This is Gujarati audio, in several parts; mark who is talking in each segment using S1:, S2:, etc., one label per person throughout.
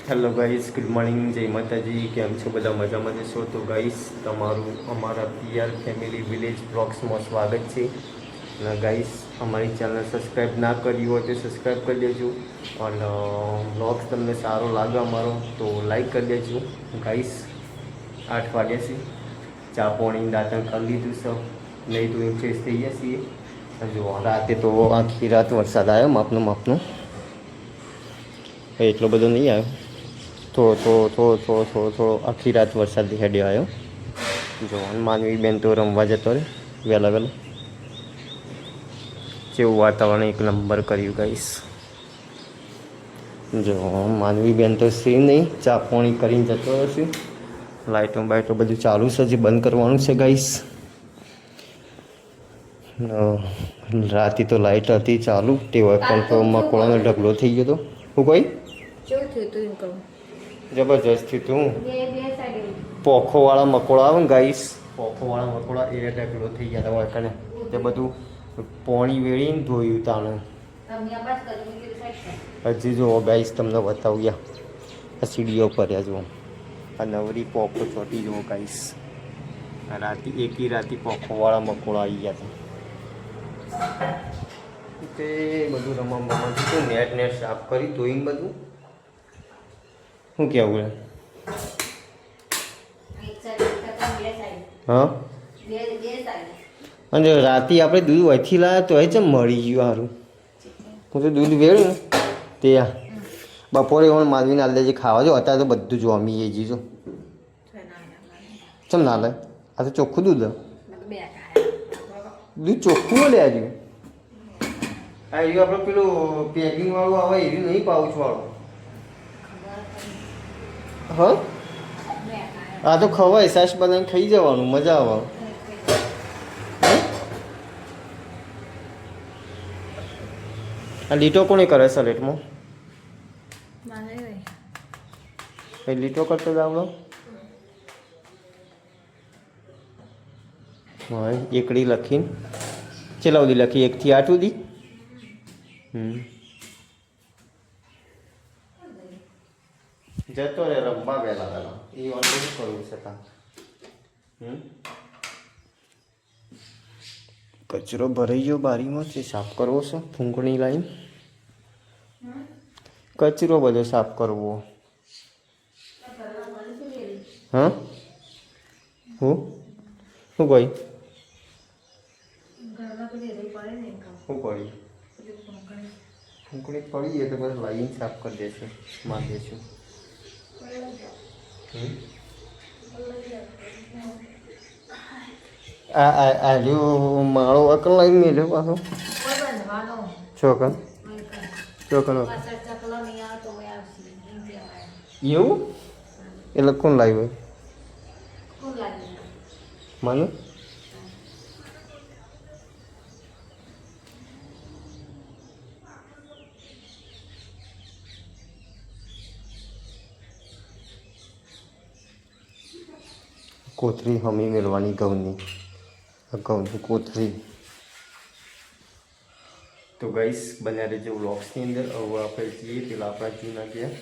S1: હેલો ગાઈસ, ગુડ મોર્નિંગ, જય માતાજી. કેમ છો બધા? મજામાં જશો? તો ગાઈસ, તમારું અમારા પીઆર ફેમિલી વિલેજ બ્લોગ્સમાં સ્વાગત છે. અને ગાઈસ, અમારી ચેનલ સબસ્ક્રાઈબ ના કરી હોય તો સબસ્ક્રાઈબ કરી દેજો. અને બ્લોગ્સ તમને સારો લાગે અમારો તો લાઈક કરી દેજો. ગાઈસ, 8 વાગ્યા છે, ચા પાણી દાંતણ કરી લીધું સૌ, નહીં તો ઇન્ટરેસ્ટ થઈ ગયા છીએ. જો રાતે તો આખી રાત વરસાદ આવ્યો, માપનો એટલો બધો નહીં આવ્યો. થોડો આખી રાત વરસાદ હેડ્યો આવ્યો. જો માનવી બેન તો રમવા જતો રહે વહેલા જેવું વાતાવરણ એક નંબર કર્યું ગાઈસ. જો માનવી બેન તો સી નહીં, ચા પાણી કરીને જતો હશે. લાઇટો બાઇટો બધું ચાલુ છે, જે બંધ કરવાનું છે ગાઈસ. રાતે તો લાઇટ હતી ચાલુ, તે પણ તો મકોડાનો ઢગલો થઈ ગયો હતો. હું કોઈ જબરજસ્ત થયું તું. પોખોવાળા મકોડા આવે ને ગાઈસ, પોખોવાળા મકોડા એ ઢગલો થઈ ગયા હતા કને. તે બધું પોણી વેળીને ધોયું તાણે. હજી જુઓ ગાઈસ, તમને બતાવ્યા આ સીડીઓ પર્યા જુઓ. આ નવરી પોખો ચોટી જુઓ ગાઈસ. રાતે એકી રાતે પોખોવાળા મકોડા આવી ગયા હતા. તે બધું રમવાનું નેટ સાફ કરી ધોઈને બધું. શું કહેવું? હા, અને રાતે આપણે દૂધ વહીથી લાવ્યા તો ચમ મળી ગયું સારું. હું તો દૂધ વેળું ને તે બપોરે પણ માલવીને આલે જે ખાવા જો, અત્યારે તો બધું જોમી જઈ જઈશું. ચમ ના લે? આ તો ચોખ્ખું દૂધ ચોખ્ખું લે આજુ. આ એવું આપણે પેલું પેકિંગ વાળું આવે એવું નહીં, પાઉચ વાળું. હા, આ તો ખવાય, સાસ બનાવીને ખાઈ જવાનું, મજા આવે. આ લીટો કોને કરે સલેટમાં? લીટો કરતો જ આવડો. હા, એકડી લખીને ચેલા સુધી લખી? 1 થી 8 સુધી. જતો રે રમવા વહેલા એ ઓનલાઈન કરવું છે તા. કચરો ભરાઈ ગયો બારીમાં, તે સાફ કરવો છે. ફૂંકણી લાઈન કચરો બધો સાફ કરવો. હા, હું કોઈ શું પડી? ફૂંકણી પડી જાય તો બસ લાઈન સાફ કરી દેશું, માર દેશું. આ માળો અકલ લાઈન મેલ્યો પાછો ચોકન એવું. એટલે કોણ લાવ્યું? માનું કોથરી હમી મેળવાની ઘઉંની કોથરી. તો ગાઈસ, બન્યા રહેજો વ્લોગ્સની અંદર. હવે આપણે જઈએ પેલા આપણા જૂના ગયા.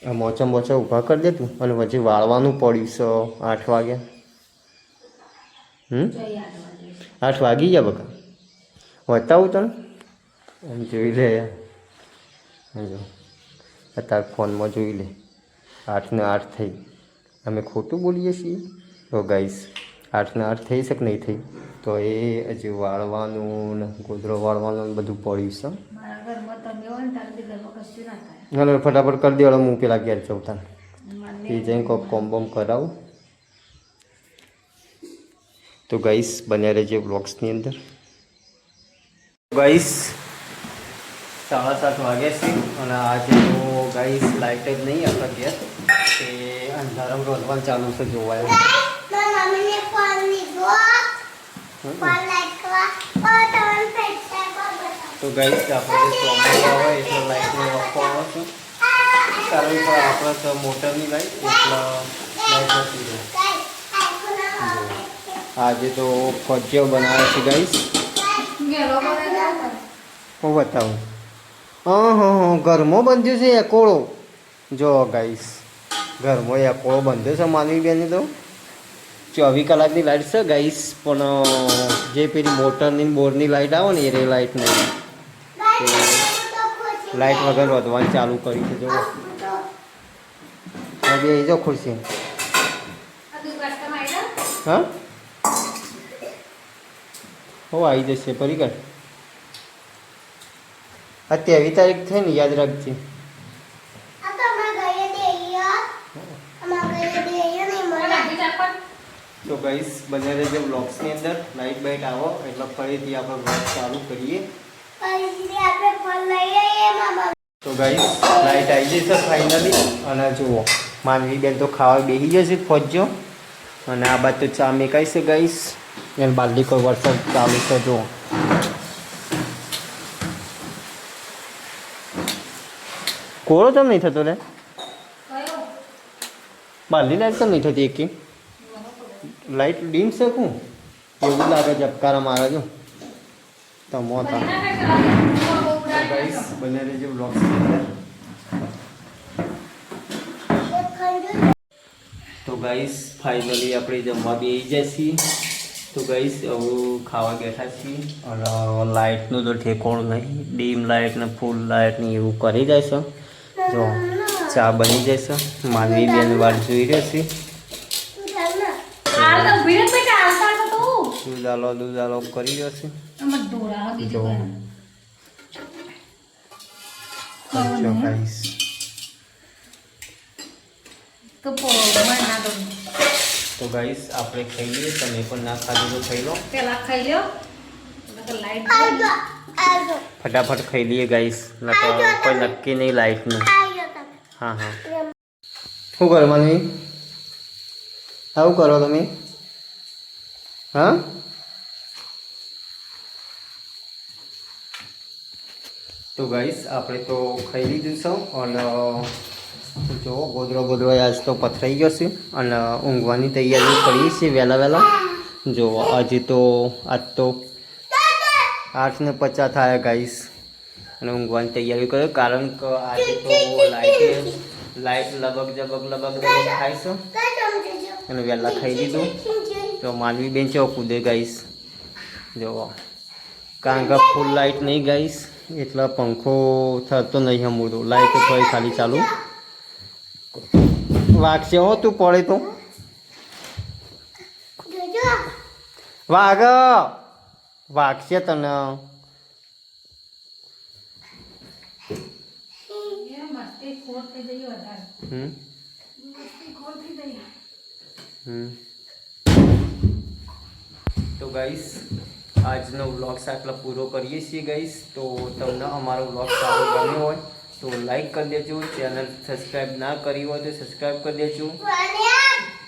S1: આ મોચા ઊભા કરી દે તું. અને પછી વાળવાનું પડ્યું છે 8 વાગ્યા. 8 વાગી ગયા બકા. બતાવું તને એમ જોઈ લે. જો અત્યારે ફોનમાં જોઈ લે, 8 ને 8 થઈ. અમે ખોટું બોલીએ છીએ? તો ગાઈસ, 8 ને 8 થઈ શકે નહીં થઈ તો એ હજી વાળવાનું ને ગોદરો વાળવાનું બધું પડ્યું છે. હાલો ફટાફટ કરી દેવાળો. હું પેલા ઘેર જવતા એ જઈને કોક કોમ્બોમ કરાવું. તો ગાઈસ, બન્યા રહેજો બ્લોગ્સની અંદર. ગાઈસ, 7:30 વાગ્યા છે અને આજે તો ગાઈસ લાઇટ જ નહીં આપણા ઘેર. તે અંધારામાં રોધવાનું ચાલુ છે જોવાય. તો ગાઈસ, આપણે ચોમાસું આવે એટલે લાઇટનો વખો આવે છે. કારણ કે આપણે તો મોટરની લાઇટ એટલે લાઇટ નથી રહે. આજે તો ભજીયો બનાવે છે ગાઈસ. હું બતાવું. હા ઘરમાં બંધ્યું છે એકોળો. જો ગાઈસ ઘરમાં એકોળો બંધ્યો છે માનવી બેન તો 24 કલાકની લાઈટ છે ગાઈસ, પણ જે પેલી મોટરની બોરની લાઈટ આવે ને એ લાઈટ નહીં. લાઈટ વગર વધવાનું ચાલુ કરી છે. જો હવે એ જો ખુરશી. હા હો આવી જશે પરિકર. આ 23 તારીખ થઈ ને, યાદ રાખજે. તો ગાઈસ બને રહેજો બ્લોગ્સની અંદર. લાઈટ બાઈટ આવો એટલે ફરીથી આપણે બ્લોગ ચાલુ કરીએ. તો ગાઈસ લાઈટ આવી જશે ફાઇનલી. અને જુઓ માનવી બેન તો ખાવા બેસી જશે પહોંચજો. અને આ બાદ તો ચા મેકાઈ છે ગાઈસ. એને બાલડી કોઈ વરસાદ ચાલુ છે. જુઓ કોળો તો નહીં થતો લે. બાલડી લાઈટ તો નહીં થતી એકી. લાઈટ ડીમ છે શું એવું લાગે ઝબકારા મારે જો તમો હતા. ગાઈસ બને રહેજો બ્લોગ્સની અંદર. તો ગાઈસ ફાઇનલી આપણે જમવા બેસી જઈએ. તો ગાઈસ હવે ખાવા બેઠા છીએ. અને લાઇટનું તો ઠેકોણું નહીં. ડીમ લાઇટ ને ફૂલ લાઇટ ને એવું કરી જાય છે. જો ચા બની જશે. માનવી બેન વાટ જોઈ રહેશે. દૂધાલો કરી રહ્યો છે. જો ગાઈસ તો ગાઈસ આપણે ખાઈ લઈએ. તમે પણ ના ખાધું તો ખાઈ લો. પેલા ખાઈ લો ફટાફટ ખાઈ લઈએ ગાઈસ. કોઈ નક્કી નહીં લાઈટનું. હા શું કરો માનવી? આવું કરો તમે? હા તો ગાઈસ આપણે તો ખાઈ લીધું છે. અને જો ગોદરો આજ તો પથરાઈ ગયો છે. અને ઊંઘવાની તૈયારી કરીએ છીએ વહેલા. જો આજે તો આજ તો 8:50 થયા ગાઈસ. અને ઊંઘવાની તૈયારી કર્યો કારણ કે આજે તો લાઈટ લબક જબક થાય છે. અને વહેલા ખાઈ લીધું. તો માનવી બેન છે કૂદે ગાઈસ. જો કારણ કે ફૂલ લાઈટ નહીં ગાઈસ એટલે પંખો થતો નહીં. હમું લાઈટ થોડી ખાલી ચાલુ વાગશે. હો તું પડે તો વાગશે તને. તો ગાઈસ આજનો વ્લોગ આટલા પૂરો કરીએ છીએ ગાઈસ. તો તમને અમારો વ્લોગ સારો ગમ્યો હોય તો લાઈક કરી દેજો. ચેનલ સબસ્ક્રાઈબ ના કરી હોય તો સબસ્ક્રાઈબ કરી દેજો.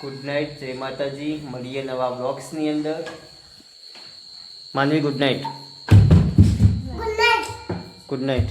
S1: Good night. જય માતાજી. મળીએ નવા વ્લોગ્સની અંદર. માનવી ગુડ નાઇટ. Good night.